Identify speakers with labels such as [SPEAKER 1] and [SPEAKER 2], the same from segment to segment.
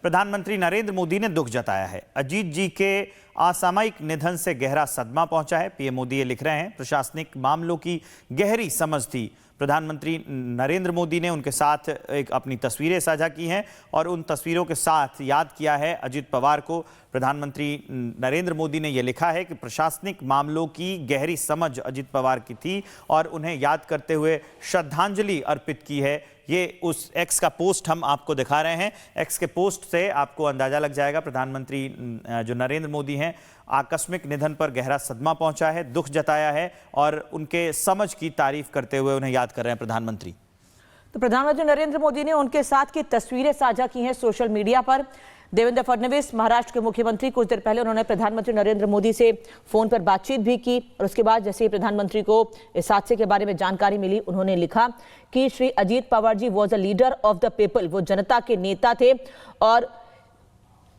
[SPEAKER 1] प्रधानमंत्री नरेंद्र मोदी ने दुख जताया है। अजीत जी के असामयिक निधन से गहरा सदमा पहुंचा है। पीएम मोदी ये लिख रहे हैं, प्रशासनिक मामलों की गहरी समझ थी। प्रधानमंत्री नरेंद्र मोदी ने उनके साथ एक अपनी तस्वीरें साझा की हैं और उन तस्वीरों के साथ याद किया है अजित पवार को। प्रधानमंत्री नरेंद्र मोदी ने यह लिखा है कि प्रशासनिक मामलों की गहरी समझ अजित पवार की थी और उन्हें याद करते हुए श्रद्धांजलि अर्पित की है। ये उस एक्स का पोस्ट हम आपको दिखा रहे हैं। एक्स के पोस्ट से आपको अंदाजा लग जाएगा प्रधानमंत्री जो नरेंद्र मोदी हैं, आकस्मिक निधन पर गहरा सदमा पहुंचा है, दुख जताया है और उनके समझ की तारीफ करते हुए उन्हें याद कर रहे हैं प्रधानमंत्री।
[SPEAKER 2] तो प्रधानमंत्री नरेंद्र मोदी ने उनके साथ की तस्वीरें साझा की हैं सोशल मीडिया पर। देवेंद्र फडणवीस महाराष्ट्र के मुख्यमंत्री, कुछ देर पहले उन्होंने प्रधानमंत्री नरेंद्र मोदी से फोन पर बातचीत भी की और उसके बाद जैसे ही प्रधानमंत्री को इस हादसे के बारे में जानकारी मिली, उन्होंने लिखा कि Shri Ajit Pawar ji was a leader of the people. वो जनता के नेता थे और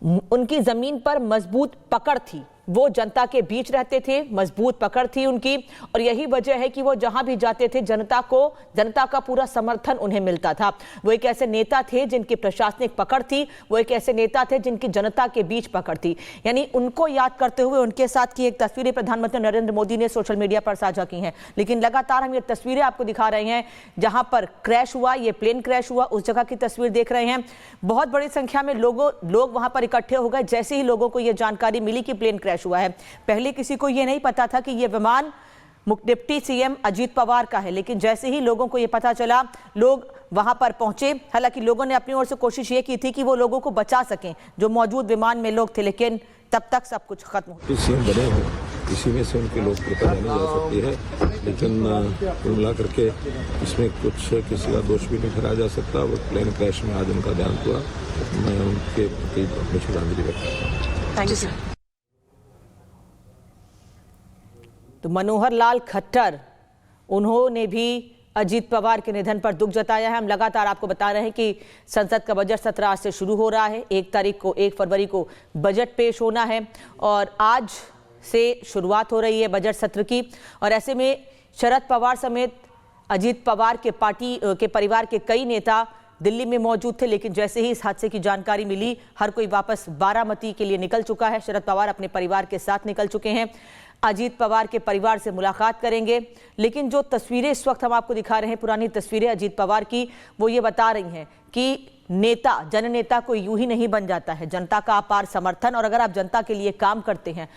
[SPEAKER 2] उनकी जमीन पर मजबूत पकड़ थी। वो जनता के बीच रहते थे, मजबूत पकड़ थी उनकी और यही वजह है कि वो जहां भी जाते थे जनता का पूरा समर्थन उन्हें मिलता था। वो एक ऐसे नेता थे जिनकी प्रशासनिक पकड़ थी, वो एक ऐसे नेता थे जिनकी जनता के बीच पकड़ थी। यानी उनको याद करते हुए उनके साथ की एक तस्वीरें प्रधानमंत्री नरेंद्र मोदी ने सोशल मीडिया पर साझा की हैं। लेकिन लगातार हम ये तस्वीरें आपको दिखा रहे हैं जहां पर क्रैश हुआ, ये प्लेन क्रैश हुआ, उस जगह की तस्वीर देख रहे हैं। बहुत बड़ी संख्या में लोग वहां पर इकट्ठे हो गए जैसे ही लोगों को यह जानकारी मिली कि प्लेन क्रैश हुआ है। पहले किसी को यह नहीं पता था कि यह विमान डिप्टी सीएम अजीत पवार का है, लेकिन जैसे ही लोगों को यह पता चला, लोग वहां पर पहुंचे। हालांकि लोगों ने अपनी ओर से कोशिश ये की थी कि वो लोगों को बचा सकें जो मौजूद विमान में लोग थे, लेकिन तब तक सब कुछ खत्म हो गया।
[SPEAKER 3] सीएम बने हो, इसी में से उनकी लोकप्रियता जानी जा सकती है, लेकिन कुल मिला करके इसमें कुछ किसी का दोष भी नहीं ठहराया जा सकता। वो प्लेन क्रैश में आज उनका देहांत हुआ, मैं उनके प्रति अपनी श्रद्धांजलि व्यक्त करता हूँ।
[SPEAKER 2] Thank you sir. तो मनोहर लाल खट्टर, उन्होंने भी अजीत पवार के निधन पर दुख जताया है। हम लगातार आपको बता रहे हैं कि संसद का बजट सत्र आज से शुरू हो रहा है। 1 फरवरी को बजट पेश होना है और आज से शुरुआत हो रही है बजट सत्र की। और ऐसे में शरद पवार समेत अजीत पवार के पार्टी के परिवार के कई नेता दिल्ली में मौजूद थे, लेकिन जैसे ही इस हादसे की जानकारी मिली, हर कोई वापस बारामती के लिए निकल चुका है। शरद पवार अपने परिवार के साथ निकल चुके हैं, अजीत पवार के परिवार से मुलाकात करेंगे। लेकिन जो तस्वीरें इस वक्त हम आपको दिखा रहे हैं, पुरानी तस्वीरें अजीत पवार की, वो ये बता रही हैं कि नेता, जननेता कोई यूं ही नहीं बन जाता है। जनता का अपार समर्थन, और अगर आप जनता के लिए काम करते हैं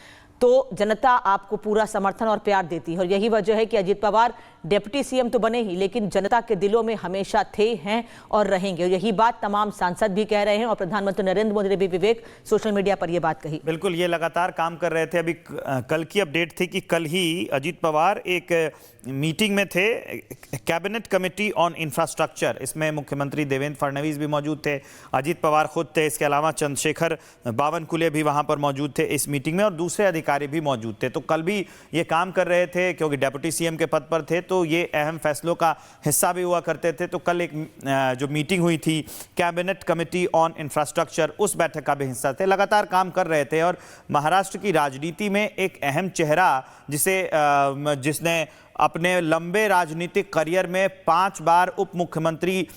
[SPEAKER 2] तो जनता आपको पूरा समर्थन और प्यार देती है। और यही वजह है कि अजीत पवार डिप्टी सीएम तो बने ही, लेकिन जनता के दिलों में हमेशा थे, हैं और रहेंगे। और यही बात तमाम सांसद भी कह रहे हैं और प्रधानमंत्री नरेंद्र मोदी ने भी विवेक सोशल मीडिया पर यह बात कही।
[SPEAKER 1] बिल्कुल, ये लगातार काम कर रहे थे। अभी कल की अपडेट थी कि कल ही अजीत पवार एक मीटिंग में थे, कैबिनेट कमेटी ऑन इंफ्रास्ट्रक्चर। इसमें मुख्यमंत्री देवेंद्र फडणवीस भी मौजूद थे, अजीत पवार खुद थे, इसके अलावा चंद्रशेखर बावनकुले भी वहां पर मौजूद थे इस मीटिंग में और दूसरे अधिकारी भी मौजूद थे। तो कल भी ये काम कर रहे थे क्योंकि डिप्टी सीएम के पद पर थे, तो ये अहम फैसलों का हिस्सा भी हुआ करते थे। तो कल एक जो मीटिंग हुई थी कैबिनेट कमेटी ऑन इंफ्रास्ट्रक्चर, उस बैठक का भी हिस्सा थे। लगातार काम कर रहे थे और महाराष्ट्र की राजनीति में एक अहम चेहरा जिसने अपने लंबे राजनीतिक करियर में 5 बार उप मुख्यमंत्री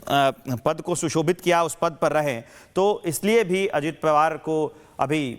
[SPEAKER 1] पद को सुशोभित किया, उस पद पर रहे, तो इसलिए भी अजित पवार को अभी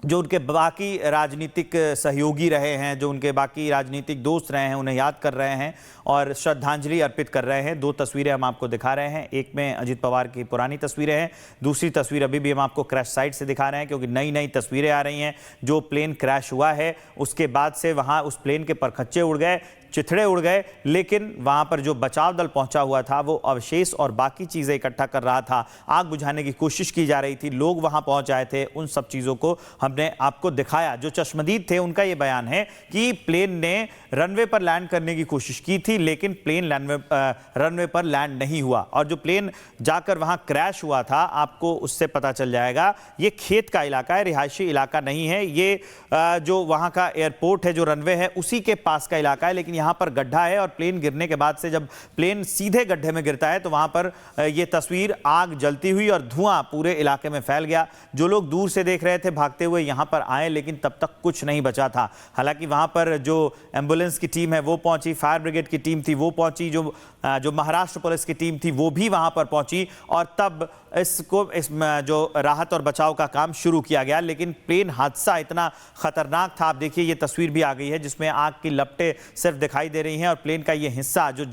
[SPEAKER 1] जो उनके बाकी राजनीतिक सहयोगी रहे हैं, जो उनके बाकी राजनीतिक दोस्त रहे हैं, उन्हें याद कर रहे हैं और श्रद्धांजलि अर्पित कर रहे हैं। 2 तस्वीरें हम आपको दिखा रहे हैं, एक में अजित पवार की पुरानी तस्वीरें हैं, दूसरी तस्वीर अभी भी हम आपको क्रैश साइट से दिखा रहे हैं क्योंकि नई नई तस्वीरें आ रही हैं। जो प्लेन क्रैश हुआ है उसके बाद से वहाँ उस प्लेन के परखच्चे उड़ गए, चिथड़े उड़ गए, लेकिन वहां पर जो बचाव दल पहुंचा हुआ था वो अवशेष और बाकी चीजें इकट्ठा कर रहा था। आग बुझाने की कोशिश की जा रही थी, लोग वहां पहुंच आए थे, उन सब चीजों को हमने आपको दिखाया। जो चश्मदीद थे उनका ये बयान है कि प्लेन ने रनवे पर लैंड करने की कोशिश की थी, लेकिन प्लेन रनवे पर लैंड नहीं हुआ और जो प्लेन जाकर वहां क्रैश हुआ था, आपको उससे पता चल जाएगा ये खेत का इलाका है, रिहायशी इलाका नहीं है। ये जो वहां का एयरपोर्ट है, जो रनवे है, उसी के पास का इलाका है, लेकिन यहां पर गड्ढा है और प्लेन गिरने के बाद से जब प्लेन सीधे गड्ढे में गिरता है तो वहां पर यह तस्वीर आग जलती हुई और धुआं पूरे इलाके में फैल गया। जो लोग दूर से देख रहे थे भागते हुए यहां पर आए, लेकिन तब तक कुछ नहीं बचा था। हालांकि वहां पर जो एम्बुलेंस की टीम है वो पहुंची, फायर ब्रिगेड की टीम थी वो पहुंची, जो महाराष्ट्र पुलिस की टीम थी वो भी वहां पर पहुंची और तब इस जो राहत और बचाव का काम शुरू किया गया। लेकिन प्लेन हादसा इतना खतरनाक था, आप देखिए ये तस्वीर भी आ गई है जिसमें आग की लपटें सिर्फ दिखाई दे रही हैं और प्लेन का ये हिस्सा जो